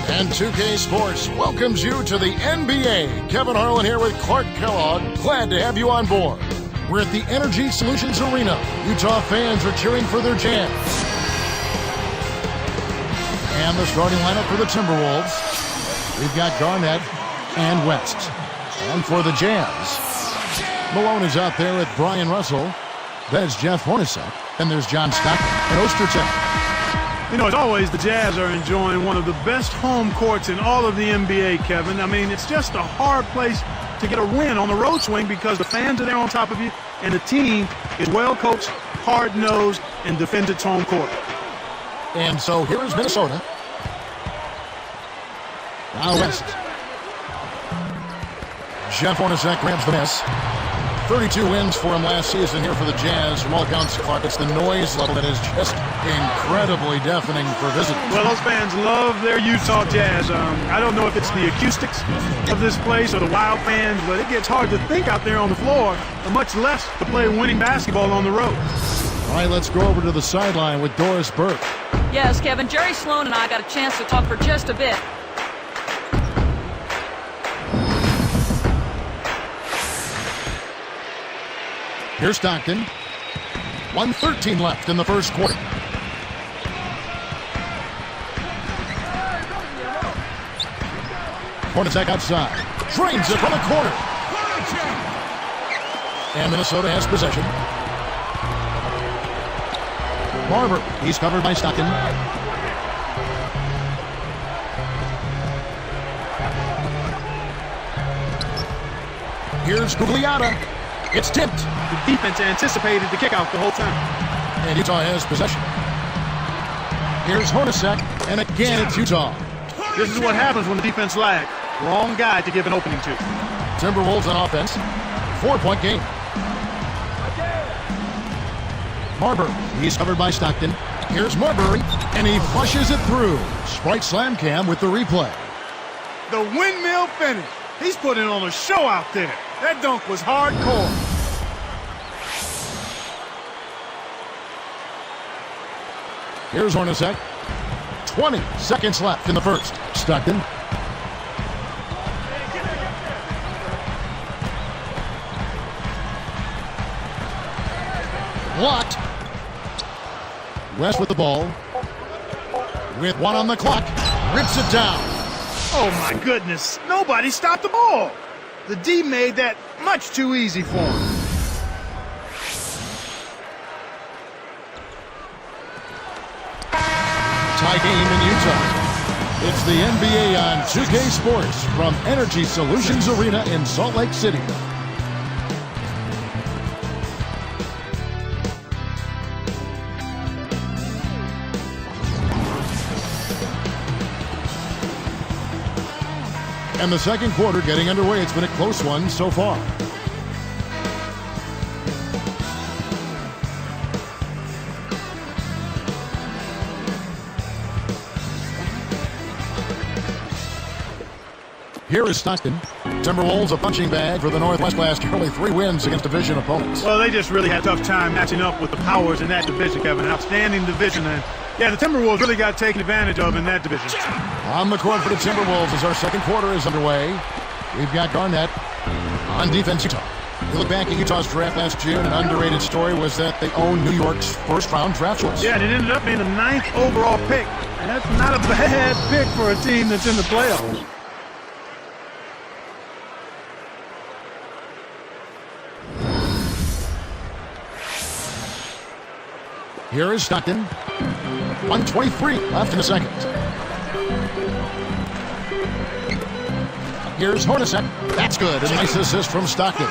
And 2K Sports welcomes you to the NBA. Kevin Harlan here with Clark Kellogg. Glad to have you on board. We're at the Energy Solutions Arena. Utah fans are cheering for their Jazz. And the starting lineup for the Timberwolves. We've got Garnett and West. And for the Jazz, Malone is out there with Brian Russell. That is Jeff Hornacek. And there's John Stockton and Ostertag. You know, as always, the Jazz are enjoying one of the best home courts in all of the NBA, Kevin. I mean, it's just a hard place to get a win on the road swing because the fans are there on top of you, and the team is well-coached, hard-nosed, and defends its home court. And so here is Minnesota. Now West. Jeff Hornacek grabs the miss. 32 wins for him last season here for the Jazz. From all accounts, Clark, it's the noise level that is just incredibly deafening for visitors. Well, those fans love their Utah Jazz. I don't know if it's the acoustics of this place or the Wild fans, but it gets hard to think out there on the floor, much less to play winning basketball on the road. All right, let's go over to the sideline with Doris Burke. Yes, Kevin, Jerry Sloan and I got a chance to talk for just a bit. Here's Stockton. 1:13 left in the first quarter. Hornacek outside. Drains it from the corner. And Minnesota has possession. Barber. He's covered by Stockton. Here's Gugliotta. It's tipped. The defense anticipated the kickout the whole time. And Utah has possession. Here's Hornacek, and again it's Utah. This is what happens when the defense lags. Wrong guy to give an opening to. Timberwolves on offense. 4-point game. Barber, he's covered by Stockton. Here's Marbury, and he flushes it through. Sprite Slam Cam with the replay. The windmill finish. He's putting on a show out there. That dunk was hardcore. Here's Hornacek. 20 seconds left in the first. Stockton. Blocked. West with the ball. With one on the clock. Rips it down. Oh, my goodness. Nobody stopped the ball. The D made that much too easy for him. Tie game in Utah. It's the NBA on 2K Sports from Energy Solutions Arena in Salt Lake City. And the second quarter getting underway. It's been a close one so far. Here is Stockton. Timberwolves a punching bag for the Northwest last year. Only 3 wins against division opponents. Well, they just really had a tough time matching up with the powers in that division, Kevin. Outstanding division. And yeah, the Timberwolves really got taken advantage of in that division. On the court for the Timberwolves as our second quarter is underway. We've got Garnett on defense, Utah. You look back at Utah's draft last June, an underrated story was that they owned New York's first-round draft choice. Yeah, and it ended up being the 9th overall pick. And that's not a bad pick for a team that's in the playoffs. Here is Stockton. 1:23 left in the second. Here's Hornacek. That's good. A nice assist from Stockton.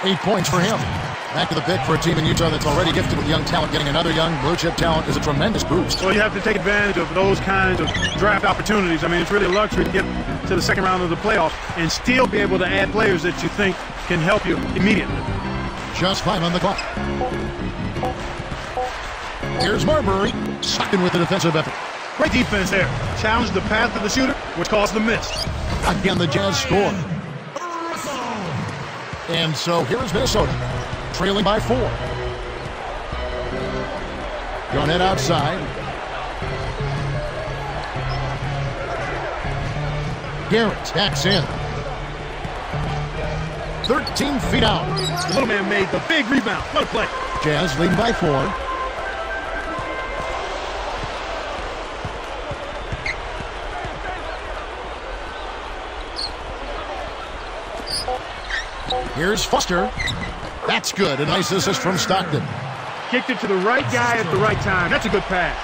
8 points for him. Back to the pick for a team in Utah that's already gifted with young talent. Getting another young blue-chip talent is a tremendous boost. Well, you have to take advantage of those kinds of draft opportunities. I mean, it's really a luxury to get to the second round of the playoffs and still be able to add players that you think can help you immediately. Just 5 on the clock. Here's Marbury. Stockton with the defensive effort. Great defense there. Challenged the path of the shooter, which caused the miss. Again, the Jazz score. And so here is Minnesota, trailing by 4. Garnett outside. Garrett backs in. 13 feet out. The little man made the big rebound. What a play. Jazz leading by 4. Here's Foster. That's good. A nice assist from Stockton. Kicked it to the right guy at the right time. That's a good pass.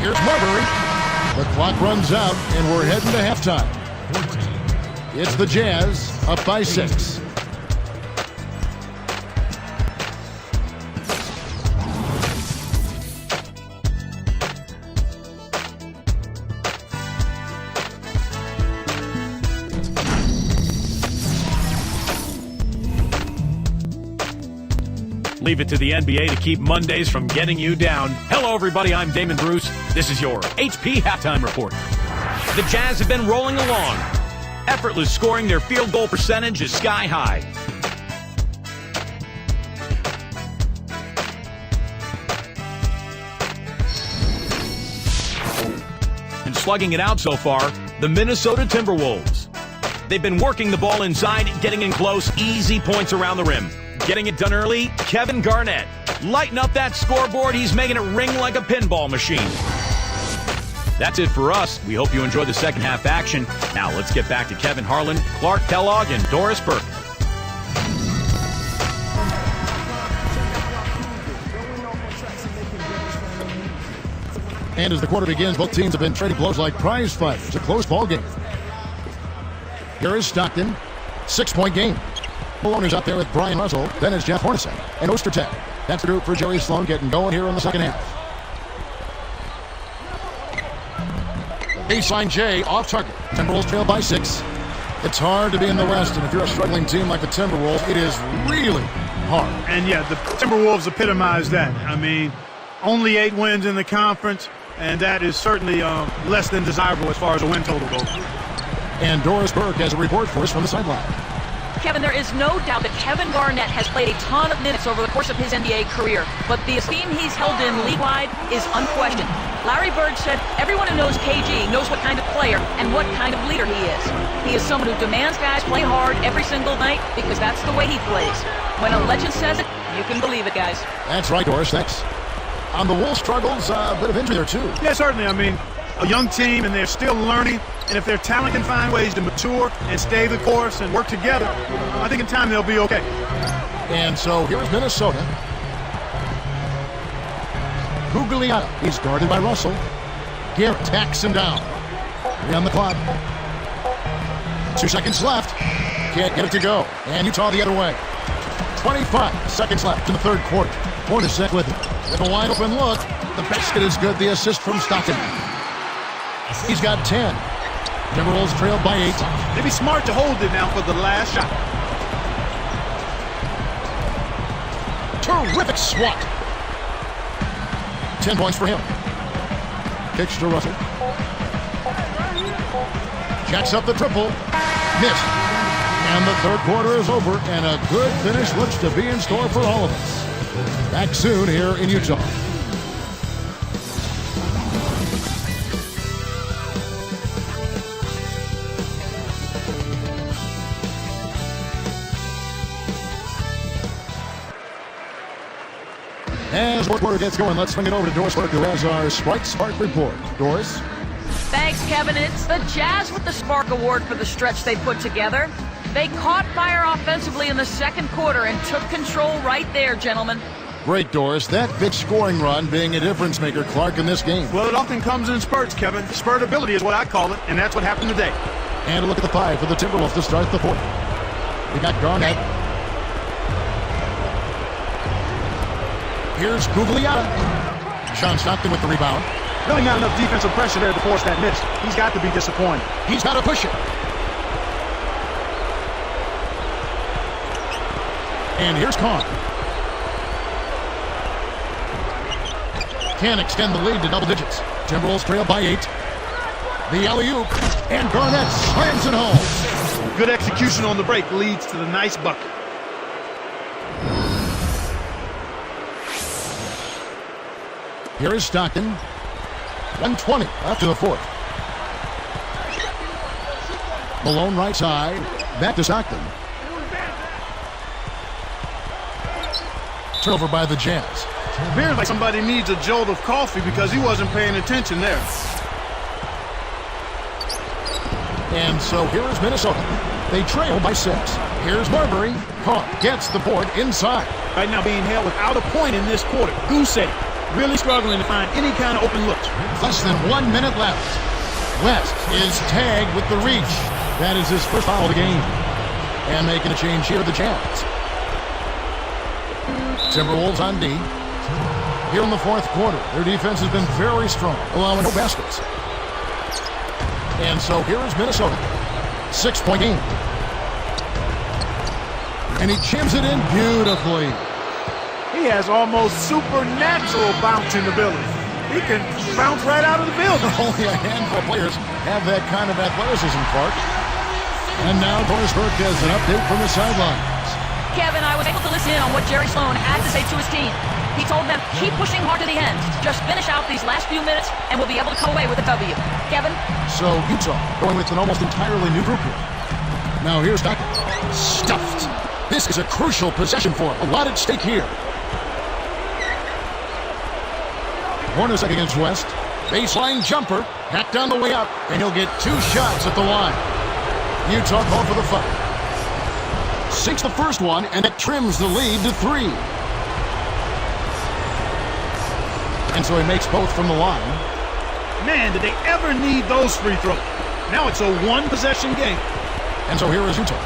Here's Marbury. The clock runs out, and we're heading to halftime. It's the Jazz up by 6. Leave it to the NBA to keep Mondays from getting you down. Hello, everybody. I'm Damon Bruce. This is your HP Halftime Report. The Jazz have been rolling along. Effortless scoring. Their field goal percentage is sky high. And slugging it out so far, the Minnesota Timberwolves. They've been working the ball inside, getting in close, easy points around the rim. Getting it done early, Kevin Garnett. Lighten up that scoreboard. He's making it ring like a pinball machine. That's it for us. We hope you enjoyed the second half action. Now let's get back to Kevin Harlan, Clark Kellogg, and Doris Burke. And as the quarter begins, both teams have been trading blows like prize fights. It's a close ball game. Here is Stockton. 6-point game. Malone is out there with Brian Russell. Then it's Jeff Hornacek and Ostertag. That's the group for Jerry Sloan getting going here in the second half. Baseline J off target. Timberwolves trail by 6. It's hard to be in the West, and if you're a struggling team like the Timberwolves, it is really hard. And yeah, the Timberwolves epitomize that. I mean, only 8 wins in the conference, and that is certainly less than desirable as far as a win total goes. And Doris Burke has a report for us from the sideline. Kevin, there is no doubt that Kevin Garnett has played a ton of minutes over the course of his NBA career, but the esteem he's held in league-wide is unquestioned. Larry Bird said everyone who knows KG knows what kind of player and what kind of leader he is. He is someone who demands guys play hard every single night because that's the way he plays. When a legend says it, you can believe it, guys. That's right, Doris. Thanks. On the Wolves' struggles, a bit of injury there, too. Yeah, certainly. I mean, a young team, and they're still learning. And if their talent can find ways to mature and stay the course and work together, I think in time they'll be okay. And so here's Minnesota. Gugliotta. He's guarded by Russell. Garrett backs him down. 3 on the clock. 2 seconds left. Can't get it to go. And Utah the other way. 25 seconds left in the third quarter. Hornacek with it. With a wide open look. The basket is good. The assist from Stockton. He's got 10. Timberwolves trail by 8. They'd be smart to hold it now for the last shot. Terrific swat. 10 points for him. Kicks to Russell. Jacks up the triple. Missed. And the third quarter is over, and a good finish looks to be in store for all of us. Back soon here in Utah. As fourth quarter gets going, let's swing it over to Doris Burke, who has our Sprite Spark report. Doris? Thanks, Kevin. It's the Jazz with the Spark Award for the stretch they put together. They caught fire offensively in the second quarter and took control right there, gentlemen. Great, Doris. That big scoring run being a difference maker, Clark, in this game. Well, it often comes in spurts, Kevin. Spurtability is what I call it, and that's what happened today. And a look at the 5 for the Timberwolves to start the fourth. We got Garnett. Here's Gugliotta. John Stockton with the rebound. Really not enough defensive pressure there to force that miss. He's got to be disappointed. He's got to push it. And here's Kahn. Can extend the lead to double digits. Timberwolves trail by 8. The alley-oop. And Garnett slams it home. Good execution on the break leads to the nice bucket. Here is Stockton. 1:20 after the fourth. Malone right side. Back to Stockton. Turnover by the Jazz. Appears like somebody needs a jolt of coffee because he wasn't paying attention there. And so here is Minnesota. They trail by 6. Here's Marbury. Hawk gets the board inside. Right now being held without a point in this quarter. Goose egg. Really struggling to find any kind of open looks. Less than 1 minute left. West is tagged with the reach. That is his first foul of the game. And making a change here, the Jazz. Timberwolves on D. Here in the fourth quarter, their defense has been very strong, allowing no baskets. And so here is Minnesota. 6-point game. And he chims it in beautifully. He has almost supernatural bouncing ability. He can bounce right out of the building. Only a handful of players have that kind of athleticism, Clark. And now Doris Burke has an update from the sidelines. Kevin, I was able to listen in on what Jerry Sloan had to say to his team. He told them, keep pushing hard to the end. Just finish out these last few minutes, and we'll be able to come away with a W. Kevin? So Utah going with an almost entirely new group here. Now here's Stockton. Stuffed. This is a crucial possession for him. A lot at stake here. Hornacek against West. Baseline jumper. Hacked on the way up, and he'll get 2 shots at the line. Utah called for the foul. Sinks the first one, and it trims the lead to 3. And so he makes both from the line. Man, did they ever need those free throws. Now it's a 1-possession game. And so here is Utah.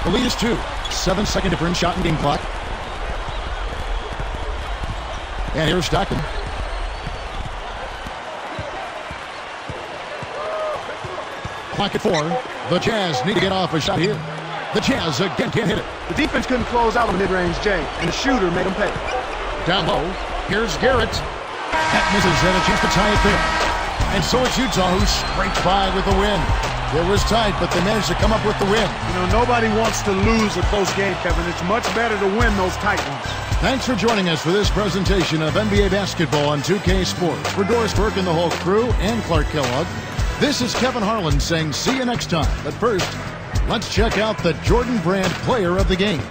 The lead is 2. 7-second difference, shot and game clock. And here's Stockton. Clock at 4. The Jazz need to get off a shot here. The Jazz again can't hit it. The defense couldn't close out on mid-range Jay, and the shooter made him pay. Down low. Here's Garrett. That misses, and a chance to tie it there. And so it's Utah who scrapes by with the win. It was tight, but they managed to come up with the win. You know, nobody wants to lose a close game, Kevin. It's much better to win those tight ones. Thanks for joining us for this presentation of NBA basketball on 2K Sports. For Doris Burke and the whole crew and Clark Kellogg, this is Kevin Harlan saying see you next time. But first, let's check out the Jordan Brand player of the game.